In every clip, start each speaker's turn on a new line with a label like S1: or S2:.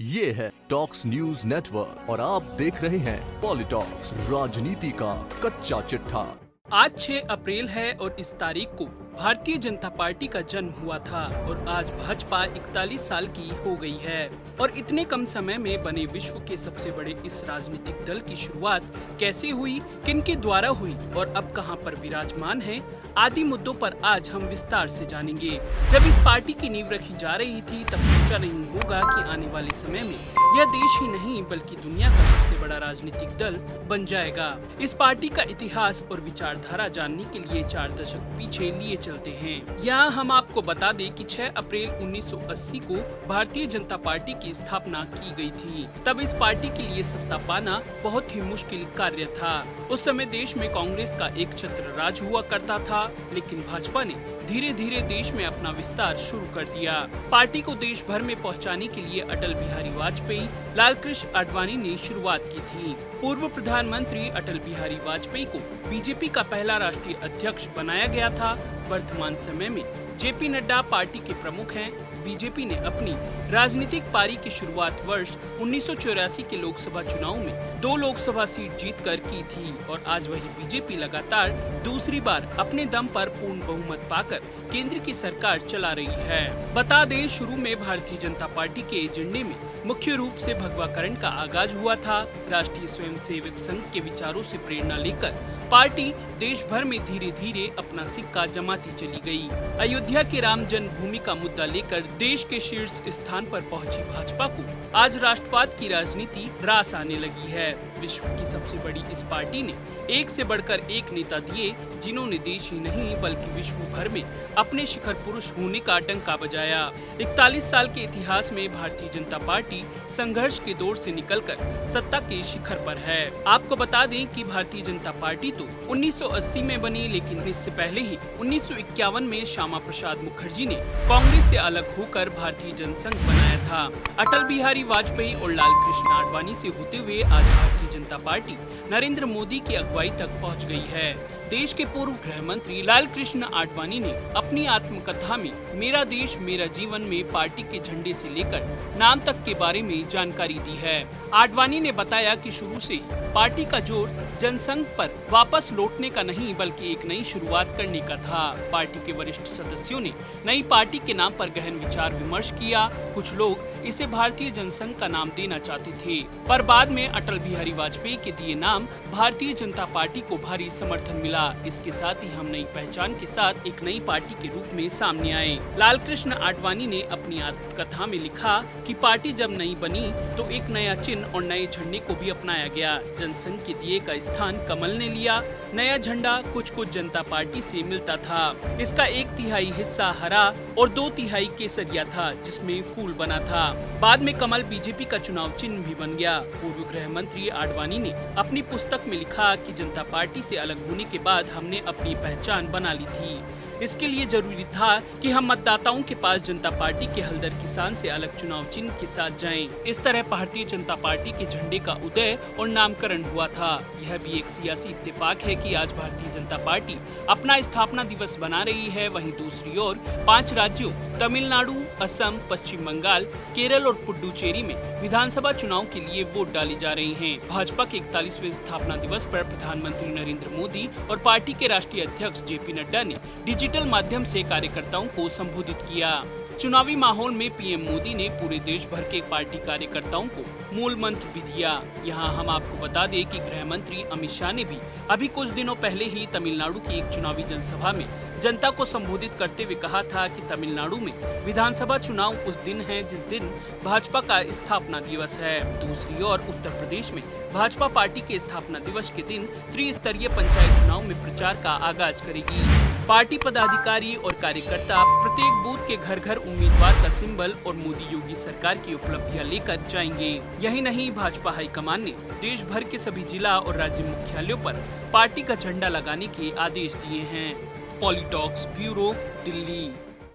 S1: ये है talks news network और आप देख रहे हैं पॉलिटॉक्स, राजनीति का कच्चा चिट्ठा।
S2: आज 6 अप्रैल है और इस तारीख को भारतीय जनता पार्टी का जन्म हुआ था और आज भाजपा 41 साल की हो गई है। और इतने कम समय में बने विश्व के सबसे बड़े इस राजनीतिक दल की शुरुआत कैसे हुई, किन के द्वारा हुई और अब कहां पर विराजमान है, आदि मुद्दों पर आज हम विस्तार से जानेंगे। जब इस पार्टी की नींव रखी जा रही थी तब सोचा नहीं होगा कि आने वाले समय में यह देश ही नहीं बल्कि दुनिया का सबसे बड़ा राजनीतिक दल बन जाएगा। इस पार्टी का इतिहास और विचारधारा जानने के लिए 4 दशक पीछे लिए चलते हैं। यहाँ हम आपको बता दें कि 6 अप्रैल 1980 को भारतीय जनता पार्टी की स्थापना की गई थी। तब इस पार्टी के लिए सत्ता पाना बहुत ही मुश्किल कार्य था। उस समय देश में कांग्रेस का एक छत्र राज हुआ करता था, लेकिन भाजपा ने धीरे धीरे देश में अपना विस्तार शुरू कर दिया। पार्टी को देश भर में पहुंचाने के लिए अटल बिहारी वाजपेयी, लाल कृष्ण आडवाणी ने शुरुआत की थी। पूर्व प्रधानमंत्री अटल बिहारी वाजपेयी को बीजेपी का पहला राष्ट्रीय अध्यक्ष बनाया गया था। वर्तमान समय में जेपी नड्डा पार्टी के प्रमुख हैं। बीजेपी ने अपनी राजनीतिक पारी की शुरुआत वर्ष 1984 के लोकसभा चुनाव में 2 लोकसभा सीट जीतकर की थी और आज वही बीजेपी लगातार दूसरी बार अपने दम पर पूर्ण बहुमत पाकर केंद्र की सरकार चला रही है। बता दें, शुरू में भारतीय जनता पार्टी के एजेंडे में मुख्य रूप से भगवाकरण का आगाज हुआ था। राष्ट्रीय स्वयंसेवक संघ के विचारों से प्रेरणा लेकर पार्टी देश भर में धीरे धीरे अपना सिक्का जमाती चली गई। अयोध्या के राम जन्मभूमि का मुद्दा लेकर देश के शीर्ष स्थान पर पहुंची भाजपा को आज राष्ट्रवाद की राजनीति रास आने लगी है। विश्व की सबसे बड़ी इस पार्टी ने एक से बढ़कर एक नेता दिए, जिन्होंने देश ही नहीं बल्कि विश्व भर में अपने शिखर पुरुष होने का डंका बजाया। 41 साल के इतिहास में भारतीय जनता पार्टी संघर्ष के दौर से निकलकर सत्ता के शिखर पर है। आपको बता दें कि भारतीय जनता पार्टी तो 1980 में बनी, लेकिन इससे पहले ही 1951 में श्यामा प्रसाद मुखर्जी ने कांग्रेस से अलग होकर भारतीय जनसंघ बनाया था। अटल बिहारी वाजपेयी और लाल कृष्ण आडवाणी से होते हुए आज भारतीय जनता पार्टी नरेंद्र मोदी की अगुवाई तक पहुंच गई है। देश के पूर्व गृह मंत्री लाल कृष्ण आडवाणी ने अपनी आत्मकथा में मेरा देश मेरा जीवन में पार्टी के झंडे से लेकर नाम तक के बारे में जानकारी दी है। आडवाणी ने बताया कि शुरू से पार्टी का जोर जनसंघ पर वापस लौटने का नहीं बल्कि एक नई शुरुआत करने का था। पार्टी के वरिष्ठ सदस्यों ने नई पार्टी के नाम पर गहन विचार विमर्श किया। कुछ लोग इसे भारतीय जनसंघ का नाम देना चाहते थे, पर बाद में अटल बिहारी वाजपेयी के दिए नाम भारतीय जनता पार्टी को भारी समर्थन मिला। इसके साथ ही हम नई पहचान के साथ एक नई पार्टी के रूप में सामने आए। लाल कृष्ण आडवाणी ने अपनी आत्मकथा में लिखा कि पार्टी जब नई बनी तो एक नया चिन्ह और नए झंडे को भी अपनाया गया। जनसंघ के दिए का स्थान कमल ने लिया। नया झंडा कुछ जनता पार्टी से मिलता था। इसका 1/3 हिस्सा हरा और 2/3 केसरिया था, जिसमें फूल बना था। बाद में कमल बीजेपी का चुनाव चिन्ह भी बन गया। पूर्व गृह मंत्री आडवाणी ने अपनी पुस्तक में लिखा कि जनता पार्टी से अलग होने के बाद हमने अपनी पहचान बना ली थी। इसके लिए जरूरी था कि हम मतदाताओं के पास जनता पार्टी के हलदर किसान से अलग चुनाव चिन्ह के साथ जाएं। इस तरह भारतीय जनता पार्टी के झंडे का उदय और नामकरण हुआ था। यह भी एक सियासी इत्तेफाक है कि आज भारतीय जनता पार्टी अपना स्थापना दिवस बना रही है। वहीं दूसरी ओर 5 राज्यों तमिलनाडु, असम, पश्चिम बंगाल, केरल और पुडुचेरी में विधानसभा चुनाव के लिए वोट डाली जा रही है। भाजपा के 41वें स्थापना दिवस पर प्रधानमंत्री नरेंद्र मोदी और पार्टी के राष्ट्रीय अध्यक्ष जेपी नड्डा ने डिजिटल माध्यम से कार्यकर्ताओं को संबोधित किया। चुनावी माहौल में पीएम मोदी ने पूरे देश भर के पार्टी कार्यकर्ताओं को मूल मंत्र भी दिया। यहाँ हम आपको बता दें कि गृह मंत्री अमित शाह ने भी अभी कुछ दिनों पहले ही तमिलनाडु की एक चुनावी जनसभा में जनता को संबोधित करते हुए कहा था कि तमिलनाडु में विधानसभा चुनाव उस दिन है जिस दिन भाजपा का स्थापना दिवस है। दूसरी ओर उत्तर प्रदेश में भाजपा पार्टी के स्थापना दिवस के दिन त्रिस्तरीय पंचायत चुनाव में प्रचार का आगाज करेगी। पार्टी पदाधिकारी और कार्यकर्ता प्रत्येक बूथ के घर घर उम्मीदवार का सिंबल और मोदी योगी सरकार की उपलब्धियां लेकर जाएंगे। यही नहीं, भाजपा हाईकमान ने देश भर के सभी जिला और राज्य मुख्यालयों पर पार्टी का झंडा लगाने के आदेश दिए हैं। पॉलिटॉक्स ब्यूरो, दिल्ली।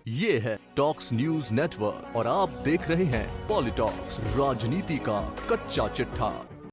S1: ये है टॉक्स न्यूज नेटवर्क और आप देख रहे हैं पॉलिटॉक्स, राजनीति का कच्चा चिट्ठा।